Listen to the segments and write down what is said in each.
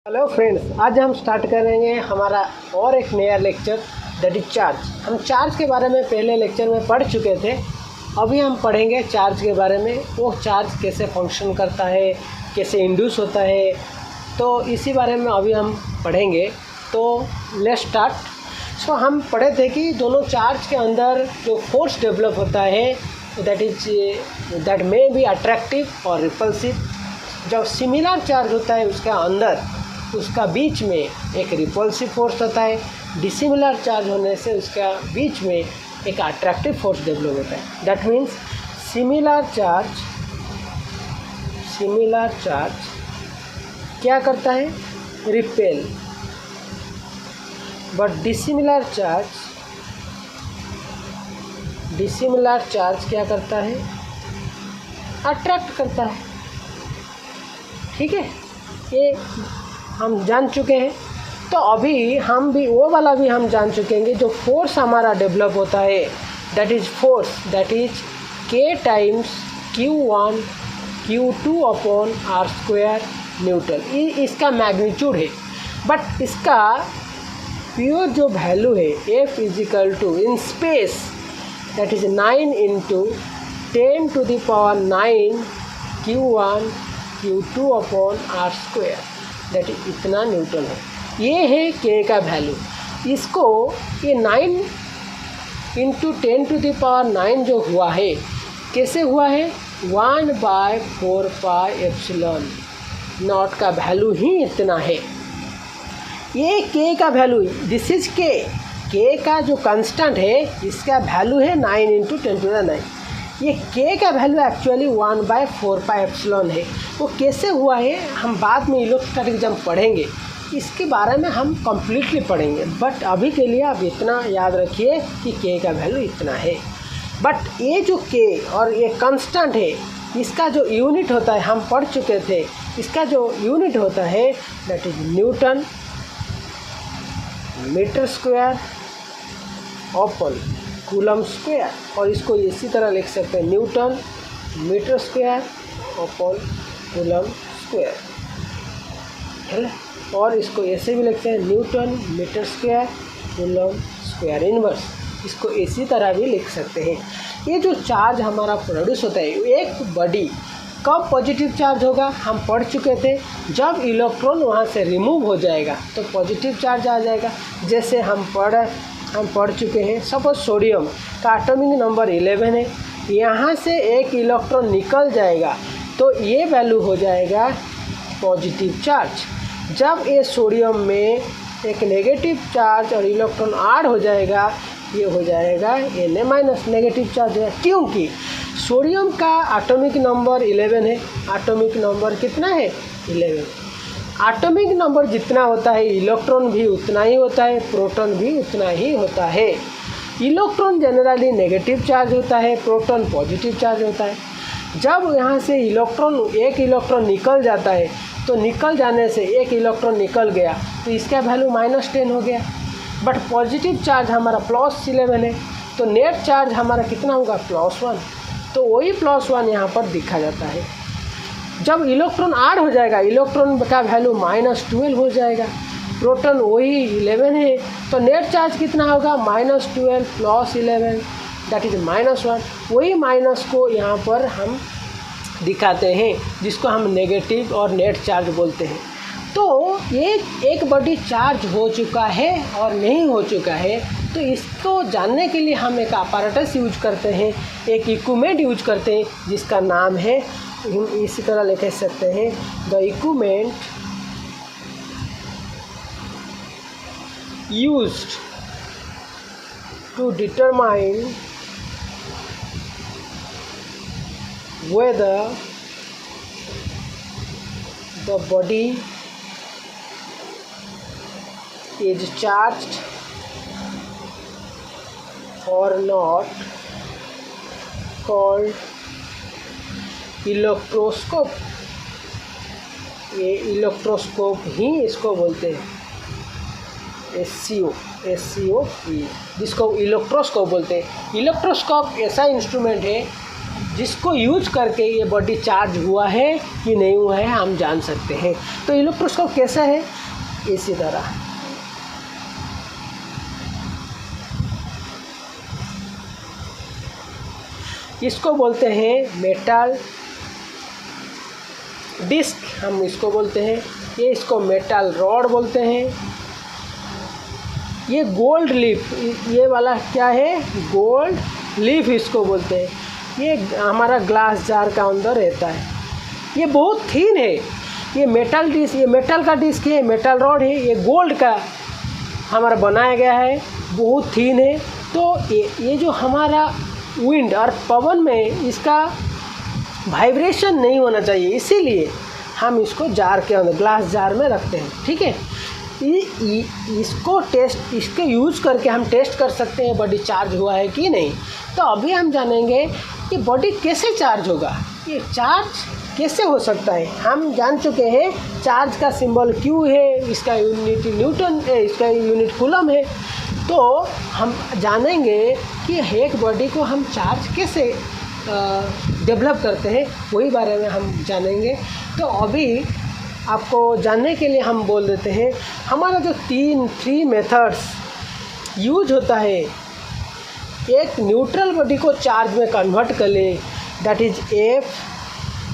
Hello friends, आज हम start करेंगे हमारा और एक नया लेक्चर दैट इज चार्ज। हम चार्ज के बारे में पहले लेक्चर में पढ़ चुके थे। अभी हम पढ़ेंगे चार्ज के बारे में, वो चार्ज कैसे फंक्शन करता है, कैसे इंड्यूस होता है, तो इसी बारे में अभी हम पढ़ेंगे। तो लेट्स स्टार्ट। हम पढ़े थे कि दोनों चार्ज के अंदर जो फोर्स डेवलप होता है दैट मे बी अट्रैक्टिव और रिपल्सिव। जब सिमिलर चार्ज होता है उसके अंदर, उसका बीच में एक रिपल्सिव फोर्स होता है। डिसिमिलर चार्ज होने से उसका बीच में एक अट्रैक्टिव फोर्स डेवलप होता है। दैट मीन्स सिमिलर चार्ज क्या करता है? रिपेल। बट डिसिमिलर चार्ज क्या करता है? अट्रैक्ट करता है। ठीक है, ये हम जान चुके हैं। तो अभी हम भी वो वाला भी हम जान चुकेंगे। जो फोर्स हमारा डेवलप होता है that is K times Q1 Q2 upon R² Newton. ये इसका मैग्नीट्यूड है। बट इसका प्योर जो वैल्यू है F is equal to in space that is 9 into 10⁹ Q1 Q2 upon R², that is इतना न्यूटन है। ये है K का वैल्यू। इसको ये 9 इंटू 10⁹ जो हुआ है, कैसे हुआ है? 1/4πε0 का वैल्यू ही इतना है। ये K का वैल्यू, दिस इज K का जो कांस्टेंट है, इसका वैल्यू है 9 इंटू 10⁹। ये K का वैल्यू एक्चुअली 1/4πε है। वो कैसे हुआ है हम बाद में इलेक्ट्रोस्टैटिक जब पढ़ेंगे, इसके बारे में हम कम्प्लीटली पढ़ेंगे। बट अभी के लिए आप इतना याद रखिए कि K का वैल्यू इतना है। बट ये जो K और ये कांस्टेंट है, इसका जो यूनिट होता है हम पढ़ चुके थे। इसका जो यूनिट होता है that is newton metre square upon coulomb square. और इसको इसी तरह लिख सकते हैं, newton metre square upon coulomb square है। और इसको ऐसे भी लिखते हैं, newton metre square coulomb square inverse. इसको इसी तरह भी लिख सकते हैं। ये जो चार्ज हमारा प्रोड्यूस होता है, एक बॉडी कब पॉजिटिव चार्ज होगा हम पढ़ चुके थे। जब इलेक्ट्रॉन वहाँ से रिमूव हो जाएगा तो पॉजिटिव चार्ज आ जाएगा। जैसे हम पढ़ चुके हैं, सपोज सोडियम का एटॉमिक नंबर 11 है, यहाँ से एक इलेक्ट्रॉन निकल जाएगा तो ये वैल्यू हो जाएगा पॉजिटिव चार्ज। जब ये सोडियम में एक नेगेटिव चार्ज और इलेक्ट्रॉन ऐड हो जाएगा, ये हो जाएगा Na- नेगेटिव चार्ज है। क्योंकि सोडियम का एटॉमिक नंबर 11 है। एटॉमिक नंबर कितना है? 11। एटॉमिक नंबर जितना होता है इलेक्ट्रॉन भी उतना ही होता है, प्रोटॉन भी उतना ही होता है। इलेक्ट्रॉन जनरली नेगेटिव चार्ज होता है, प्रोटॉन पॉजिटिव चार्ज होता है। जब यहाँ से एक इलेक्ट्रॉन निकल जाता है तो निकल जाने से एक इलेक्ट्रॉन निकल गया तो इसका वैल्यू -10 हो गया। बट पॉजिटिव चार्ज हमारा +11 है, तो नेट चार्ज हमारा कितना होगा? +1। तो वही +1 यहाँ पर दिखा जाता है। जब इलेक्ट्रॉन ऐड हो जाएगा, इलेक्ट्रॉन का वैल्यू -12 हो जाएगा। प्रोटॉन वही 11 है, तो नेट चार्ज कितना होगा? -12 + 11 दैट इज -1। वही माइनस को यहाँ पर हम दिखाते हैं, जिसको हम नेगेटिव और नेट चार्ज बोलते हैं। तो ये एक बॉडी चार्ज हो चुका है और नहीं हो चुका है, तो इसको जानने के लिए हम एक अपैरेटस यूज करते हैं, एक इक्विपमेंट यूज करते हैं, जिसका नाम है, हम इसी तरह लिख सकते हैं, the equipment used to determine whether the body is charged or not called electroscope. ये इलेक्ट्रोस्कोप ही इसको बोलते हैं, SCOP, जिसको इलेक्ट्रोस्कोप बोलते हैं। इलेक्ट्रोस्कोप ऐसा इंस्ट्रूमेंट है जिसको यूज करके ये बॉडी चार्ज हुआ है कि नहीं हुआ है हम जान सकते हैं। तो इलेक्ट्रोस्कोप कैसा है? इसी तरह इसको बोलते हैं मेटल डिस्क, हम इसको बोलते हैं। ये इसको मेटल रॉड बोलते हैं। ये गोल्ड लीफ, ये वाला क्या है? गोल्ड लीफ इसको बोलते हैं। ये हमारा ग्लास जार का अंदर रहता है। ये बहुत थिन है। ये मेटल डिस्क, ये मेटल का डिस्क है, मेटल रॉड है। ये गोल्ड का हमारा बनाया गया है, बहुत थिन है। तो ये जो हमारा विंड और पवन में इसका वाइब्रेशन नहीं होना चाहिए, इसीलिए हम इसको जार के अंदर, ग्लास जार में रखते हैं। ठीक है, इसको टेस्ट, इसके यूज़ करके हम टेस्ट कर सकते हैं बॉडी चार्ज हुआ है कि नहीं। तो अभी हम जानेंगे कि बॉडी कैसे चार्ज होगा, ये चार्ज कैसे हो सकता है। हम जान चुके हैं चार्ज का सिंबल क्यू है, इसका यूनिट न्यूटन है, इसका यूनिट कूलम है। तो हम जानेंगे कि एक बॉडी को हम चार्ज कैसे डेवलप करते हैं, वही बारे में हम जानेंगे। तो अभी आपको जानने के लिए हम बोल देते हैं हमारा जो थ्री मेथड्स यूज होता है एक न्यूट्रल बॉडी को चार्ज में कन्वर्ट कर ले, दैट इज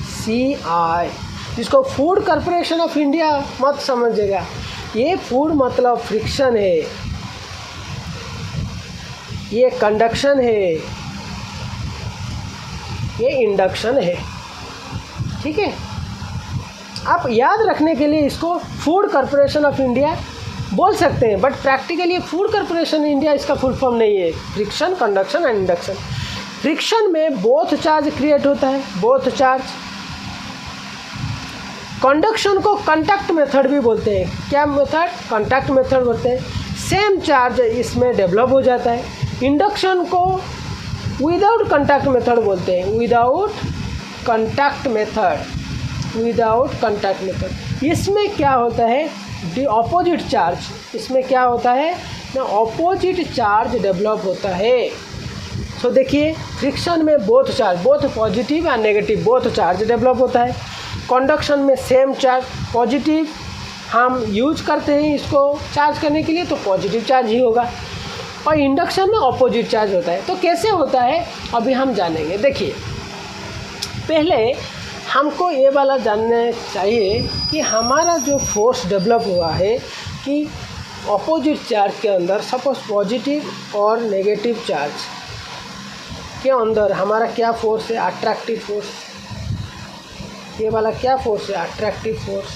FCI, जिसको फूड कॉरपोरेशन ऑफ इंडिया मत समझिएगा। ये फूड मतलब फ्रिक्शन है, ये कंडक्शन है, ये इंडक्शन है। ठीक है, आप याद रखने के लिए इसको फूड कॉरपोरेशन ऑफ इंडिया बोल सकते हैं, but practically food corporation India इसका फुल फॉर्म नहीं है। Friction, conduction and induction. Friction में बोथ चार्ज क्रिएट होता है, बोथ चार्ज। कंडक्शन को कंटैक्ट मेथड भी बोलते हैं। क्या मेथड? कंटैक्ट मेथड बोलते हैं। सेम चार्ज इसमें डेवलप हो जाता है। इंडक्शन को विदाउट कंटैक्ट मेथड बोलते हैं, without contact method, without contact method. इसमें क्या होता है? ऑपोजिट चार्ज, इसमें क्या होता है ना, ऑपोजिट चार्ज डेवलप होता है। सो देखिए, फ्रिक्शन में बोथ चार्ज, बोथ पॉजिटिव और नेगेटिव, बोथ चार्ज डेवलप होता है। कंडक्शन में सेम चार्ज, पॉजिटिव हम यूज करते हैं इसको चार्ज करने के लिए, तो पॉजिटिव चार्ज ही होगा। और इंडक्शन में ऑपोजिट चार्ज होता है। तो कैसे होता है अभी हम जानेंगे। देखिए, पहले हमको ये वाला जानना चाहिए कि हमारा जो फोर्स डेवलप हुआ है कि ऑपोजिट चार्ज के अंदर, सपोज पॉजिटिव और नेगेटिव चार्ज के अंदर हमारा क्या फोर्स है? Attractive force. ये वाला क्या फोर्स है? Attractive force.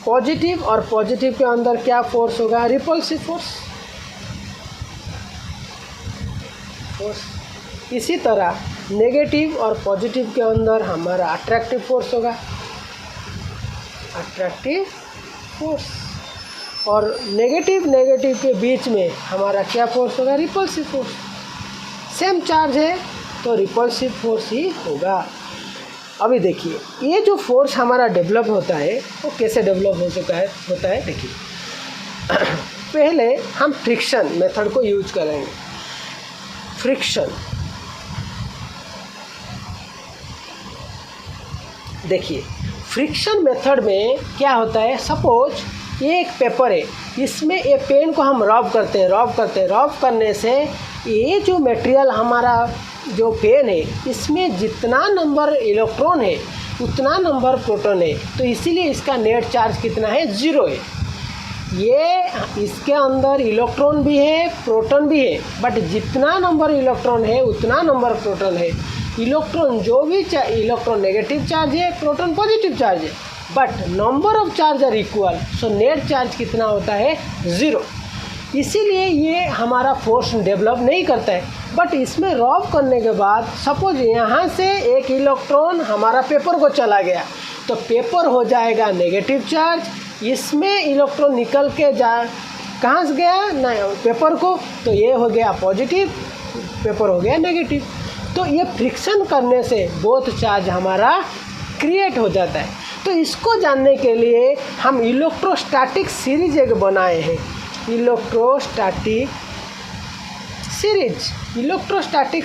पॉजिटिव और पॉजिटिव के अंदर क्या फोर्स होगा? Repulsive force. इसी तरह नेगेटिव और पॉजिटिव के अंदर हमारा अट्रैक्टिव फोर्स होगा, अट्रैक्टिव फोर्स। और नेगेटिव के बीच में हमारा क्या फोर्स होगा? Repulsive force. सेम चार्ज है तो रिपल्सिव फोर्स ही होगा। अभी देखिए, ये जो फोर्स हमारा डेवलप होता है वो कैसे डेवलप हो चुका है होता है। देखिए, पहले हम फ्रिक्शन मेथड को यूज करेंगे। फ्रिक्शन, देखिए फ्रिक्शन मेथड में क्या होता है, सपोज ये एक पेपर है, इसमें ये पेन को हम रब करते हैं, रब करने से ये जो मटेरियल हमारा जो पेन है इसमें जितना नंबर इलेक्ट्रॉन है उतना नंबर प्रोटॉन है, तो इसीलिए इसका नेट चार्ज कितना है? 0 है। ये इसके अंदर इलेक्ट्रॉन भी है, प्रोटॉन भी है, बट जितना नंबर इलेक्ट्रॉन है उतना नंबर प्रोटॉन है। इलेक्ट्रॉन जो भी इलेक्ट्रॉन नेगेटिव चार्ज है, प्रोटॉन पॉजिटिव चार्ज है, but number of charge are equal, so net charge कितना होता है? 0। इसीलिए ये हमारा फोर्स डेवलप नहीं करता है। बट इसमें रब करने के बाद सपोज यहाँ से एक इलेक्ट्रॉन हमारा पेपर को चला गया, तो पेपर हो जाएगा नेगेटिव चार्ज, इसमें इलेक्ट्रॉन निकल के कहाँ से गया ना पेपर को, तो ये हो गया पॉजिटिव, पेपर हो गया नेगेटिव। तो ये फ्रिक्शन करने से बोथ चार्ज हमारा क्रिएट हो जाता है। तो इसको जानने के लिए हम इलेक्ट्रोस्टैटिक सीरीज एक बनाए हैं, इलेक्ट्रोस्टैटिक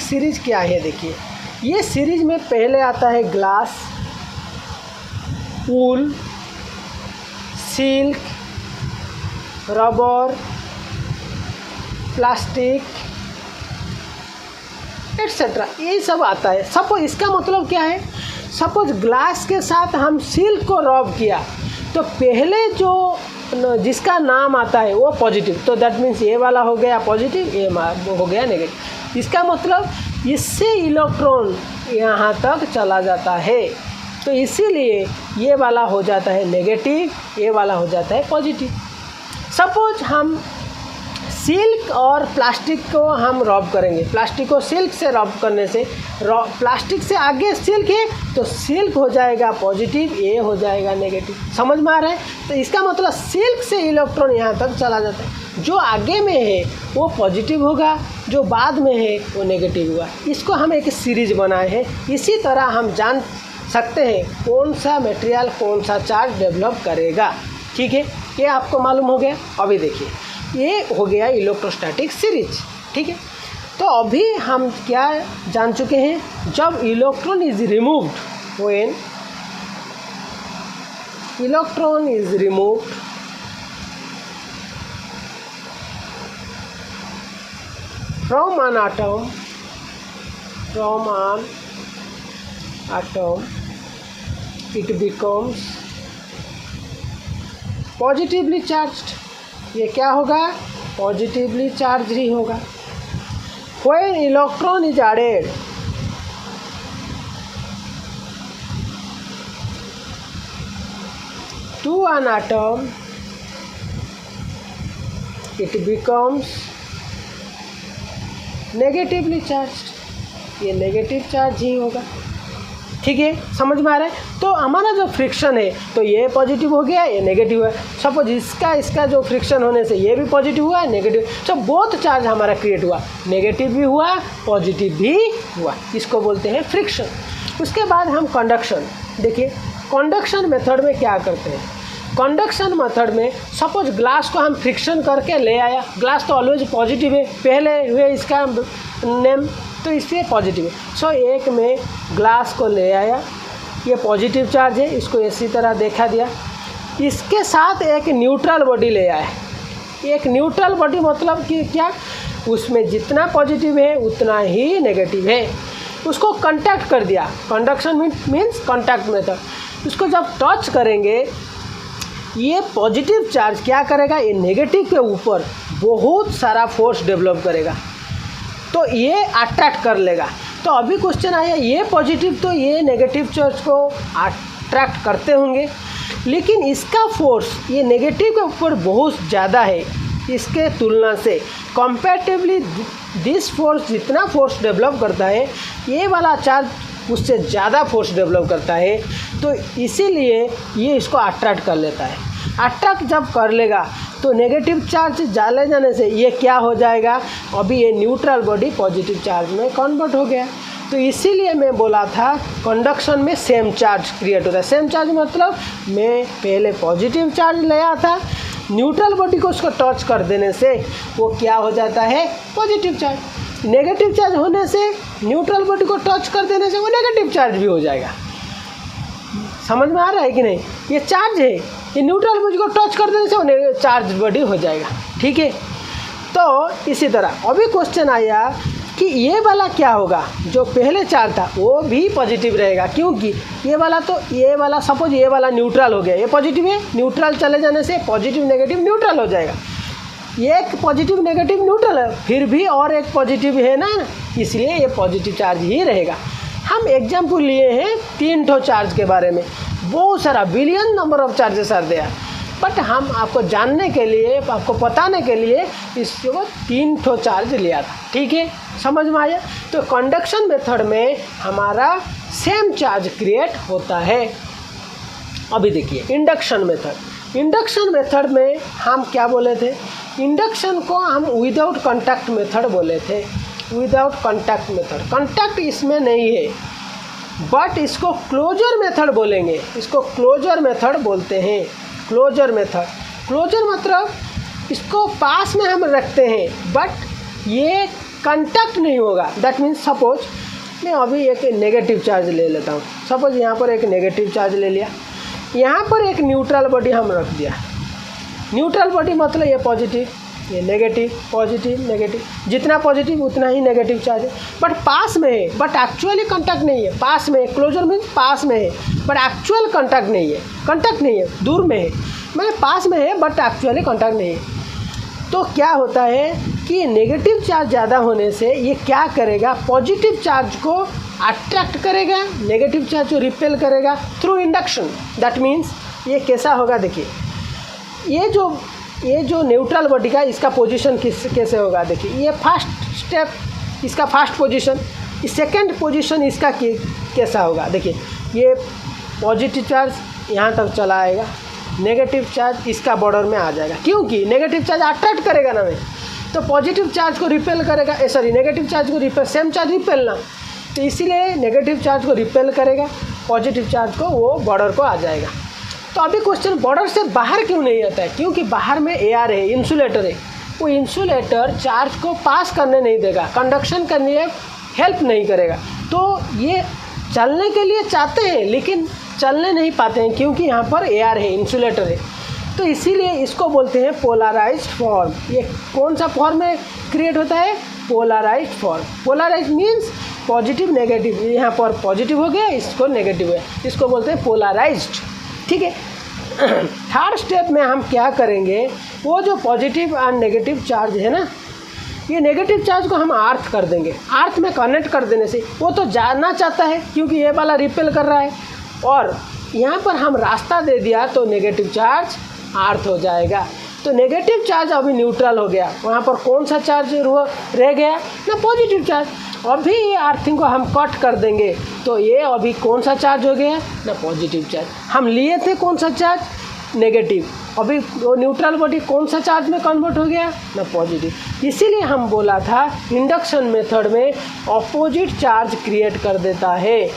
सीरीज क्या है? देखिए, ये सीरीज में पहले आता है ग्लास, वूल, सिल्क, रबर, प्लास्टिक एट्सेट्रा, ये सब आता है। सपोज इसका मतलब क्या है, सपोज ग्लास के साथ हम सिल्क को रब किया तो पहले जो जिसका नाम आता है वो पॉजिटिव, तो दैट मीन्स ये वाला हो गया पॉजिटिव, ये हो गया नेगेटिव। इसका मतलब इससे इलेक्ट्रॉन यहाँ तक चला जाता है, तो इसीलिए ये वाला हो जाता है नेगेटिव, ये वाला हो जाता है पॉजिटिव। सपोज हम सिल्क और प्लास्टिक को हम रब करेंगे, प्लास्टिक को सिल्क से रब करने से प्लास्टिक से आगे सिल्क है तो सिल्क हो जाएगा पॉजिटिव, ये हो जाएगा नेगेटिव। समझ में आ रहा है? तो इसका मतलब सिल्क से इलेक्ट्रॉन यहाँ तक चला जाता है, जो आगे में है वो पॉजिटिव होगा, जो बाद में है वो नेगेटिव होगा। इसको हम एक सीरीज बनाए हैं। इसी तरह हम जान सकते हैं कौन सा मटेरियल कौन सा चार्ज डेवलप करेगा। ठीक है, ये आपको मालूम हो गया। अभी देखिए, ये हो गया इलेक्ट्रोस्टैटिक सीरीज। ठीक है, तो अभी हम क्या जान चुके हैं, जब electron is removed, when electron is removed from an atom, it becomes positively charged. ये क्या होगा, पॉजिटिवली चार्ज ही होगा। When electron is added to an atom, it becomes negatively charged. ये नेगेटिव चार्ज ही होगा। ठीक है, समझ में आ रहा है? तो हमारा जो फ्रिक्शन है, तो ये पॉजिटिव हो गया, ये नेगेटिव है। सपोज इसका जो फ्रिक्शन होने से ये भी पॉजिटिव हुआ, नेगेटिव, तो बोथ चार्ज हमारा क्रिएट हुआ, नेगेटिव भी हुआ, पॉजिटिव भी हुआ। इसको बोलते हैं फ्रिक्शन। उसके बाद हम कंडक्शन देखिए। कंडक्शन मेथड में क्या करते हैं, कंडक्शन मेथड में सपोज ग्लास को हम फ्रिक्शन करके ले आया, ग्लास तो ऑलवेज पॉजिटिव है, पहले हुए इसका नेम, तो इससे पॉजिटिव है। सो एक में ग्लास को ले आया, ये पॉजिटिव चार्ज है, इसको इसी तरह देखा दिया। इसके साथ एक न्यूट्रल बॉडी ले आया। एक न्यूट्रल बॉडी मतलब कि क्या, उसमें जितना पॉजिटिव है उतना ही नेगेटिव है, उसको कंटैक्ट कर दिया। Conduction means contact method. उसको जब टच करेंगे, ये पॉजिटिव चार्ज क्या करेगा, ये नेगेटिव के ऊपर बहुत सारा फोर्स डेवलप करेगा, तो ये अट्रैक्ट कर लेगा। तो अभी क्वेश्चन आया, ये पॉजिटिव तो ये नेगेटिव चार्ज को अट्रैक्ट करते होंगे, लेकिन इसका फोर्स ये नेगेटिव के ऊपर बहुत ज़्यादा है इसके तुलना से। कंपैरेटिवली दिस फोर्स जितना फोर्स डेवलप करता है, ये वाला चार्ज उससे ज़्यादा फोर्स डेवलप करता है, तो इसीलिए ये इसको अट्रैक्ट कर लेता है। अट्रैक्ट जब कर लेगा तो नेगेटिव चार्ज डाले जाने से ये क्या हो जाएगा, अभी ये न्यूट्रल बॉडी पॉजिटिव चार्ज में कन्वर्ट हो गया। तो इसीलिए मैं बोला था कंडक्शन में सेम चार्ज क्रिएट होता है। सेम चार्ज मतलब मैं पहले पॉजिटिव चार्ज ले आया था, न्यूट्रल बॉडी को उसको टच कर देने से वो क्या हो जाता है, पॉजिटिव चार्ज। नेगेटिव चार्ज होने से न्यूट्रल बॉडी को टच कर देने से वो नेगेटिव चार्ज भी हो जाएगा। समझ में आ रहा है कि नहीं? ये चार्ज है, ये न्यूट्रल बॉडी को टच कर देने से वो चार्ज बॉडी हो जाएगा। ठीक है, तो इसी तरह अभी क्वेश्चन आया कि ये वाला क्या होगा, जो पहले चार्ज था वो भी पॉजिटिव रहेगा, क्योंकि ये वाला सपोज ये वाला न्यूट्रल हो गया, ये पॉजिटिव है, न्यूट्रल चले जाने से पॉजिटिव नेगेटिव न्यूट्रल हो जाएगा। ये एक पॉजिटिव नेगेटिव न्यूट्रल है, फिर भी और एक पॉजिटिव है ना, इसलिए ये पॉजिटिव चार्ज ही रहेगा। हम एग्जाम्पल लिए हैं 3 ठो चार्ज के बारे में, बहुत सारा billion number of charges are there, but हम आपको जानने के लिए, आपको बताने के लिए इसको 3 ठो चार्ज लिया था। ठीक है, समझ में आया? तो कंडक्शन मेथड में हमारा सेम चार्ज क्रिएट होता है। अभी देखिए इंडक्शन मेथड। इंडक्शन मेथड में हम क्या बोले थे, इंडक्शन को हम विदाउट कॉन्टैक्ट मेथड बोले थे। विदाउट कॉन्टैक्ट मेथड, कॉन्टैक्ट इसमें नहीं है, बट इसको क्लोजर मेथड बोलेंगे। इसको क्लोजर मेथड बोलते हैं। क्लोजर मेथड, क्लोजर मतलब इसको पास में हम रखते हैं बट ये कांटेक्ट नहीं होगा। दैट मीन्स सपोज मैं अभी एक नेगेटिव चार्ज ले लेता हूँ। सपोज यहाँ पर एक नेगेटिव चार्ज ले लिया, यहाँ पर एक न्यूट्रल बॉडी हम रख दिया। न्यूट्रल बॉडी मतलब ये पॉजिटिव, ये नेगेटिव, पॉजिटिव नेगेटिव, जितना पॉजिटिव उतना ही नेगेटिव चार्ज है। बट पास में है, बट एक्चुअली कांटेक्ट नहीं है। पास में है, क्लोजर मीन्स पास में है, बट एक्चुअल कांटेक्ट नहीं है। कांटेक्ट नहीं है, दूर में है, मतलब पास में है बट एक्चुअली कांटेक्ट नहीं है। तो क्या होता है कि नेगेटिव चार्ज ज़्यादा होने से ये क्या करेगा, पॉजिटिव चार्ज को अट्रैक्ट करेगा, नेगेटिव चार्ज को रिपेल करेगा थ्रू इंडक्शन। दैट मीन्स ये कैसा होगा, देखिए ये जो न्यूट्रल बॉडी का इसका पोजीशन कैसे होगा। देखिए ये फर्स्ट स्टेप, इसका फर्स्ट पोजीशन, सेकंड पोजीशन इसका कैसा होगा। देखिए ये पॉजिटिव चार्ज यहाँ तक चला आएगा, नेगेटिव चार्ज इसका बॉर्डर में आ जाएगा, क्योंकि नेगेटिव चार्ज अट्रैक्ट करेगा ना में, तो पॉजिटिव चार्ज को रिपेल करेगा, नेगेटिव चार्ज को रिपेल, सेम चार्ज रिपेल ना, तो इसीलिए नेगेटिव चार्ज को रिपेल करेगा, पॉजिटिव चार्ज को वो बॉर्डर को आ जाएगा। तो अभी क्वेश्चन बॉर्डर से बाहर क्यों नहीं आता है, क्योंकि बाहर में एयर है, इंसुलेटर है, वो इंसुलेटर चार्ज को पास करने नहीं देगा, कंडक्शन करने हेल्प नहीं करेगा। तो ये चलने के लिए चाहते हैं लेकिन चलने नहीं पाते हैं, क्योंकि यहाँ पर एयर है, इंसुलेटर है। तो इसीलिए इसको बोलते हैं पोलराइज्ड फॉर्म। ये कौन सा फॉर्म में क्रिएट होता है, polarised form. Polarised means positive negative, यहाँ पर पॉजिटिव हो गया, इसको नेगेटिव है, इसको बोलते हैं पोलराइज्ड। ठीक है। थर्ड स्टेप में हम क्या करेंगे, वो जो पॉजिटिव और नेगेटिव चार्ज है ना, ये नेगेटिव चार्ज को हम अर्थ कर देंगे। अर्थ में कनेक्ट कर देने से वो तो जाना चाहता है, क्योंकि ये वाला रिपेल कर रहा है, और यहाँ पर हम रास्ता दे दिया तो नेगेटिव चार्ज अर्थ हो जाएगा। तो नेगेटिव चार्ज अभी न्यूट्रल हो गया, वहाँ पर कौन सा चार्ज रह गया ना, पॉजिटिव चार्ज। अभी ये अर्थिंग को हम कट कर देंगे तो ये अभी कौन सा चार्ज हो गया ना, पॉजिटिव चार्ज। हम लिए थे कौन सा चार्ज, नेगेटिव, अभी वो न्यूट्रल बॉडी कौन सा चार्ज में कन्वर्ट हो गया ना, पॉजिटिव। इसीलिए हम बोला था इंडक्शन मेथड में ऑपोजिट चार्ज क्रिएट कर देता है।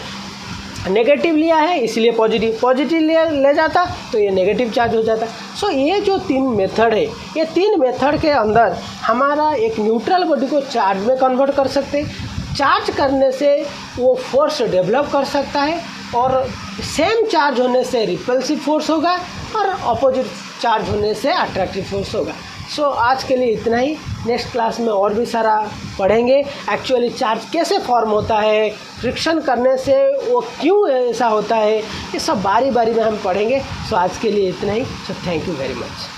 नेगेटिव लिया है इसलिए पॉजिटिव ले जाता तो ये नेगेटिव चार्ज हो जाता। सो ये जो 3 मेथड है, ये 3 मेथड के अंदर हमारा एक न्यूट्रल बॉडी को चार्ज में कन्वर्ट कर सकते हैं। चार्ज करने से वो फोर्स डेवलप कर सकता है, और सेम चार्ज होने से रिपल्सिव फोर्स होगा, और अपोजिट चार्ज होने से अट्रैक्टिव फोर्स होगा। सो आज के लिए इतना ही। नेक्स्ट क्लास में और भी सारा पढ़ेंगे, एक्चुअली चार्ज कैसे फॉर्म होता है, फ्रिक्शन करने से वो क्यों ऐसा होता है, ये सब बारी बारी में हम पढ़ेंगे। सो आज के लिए इतना ही। So thank you very much.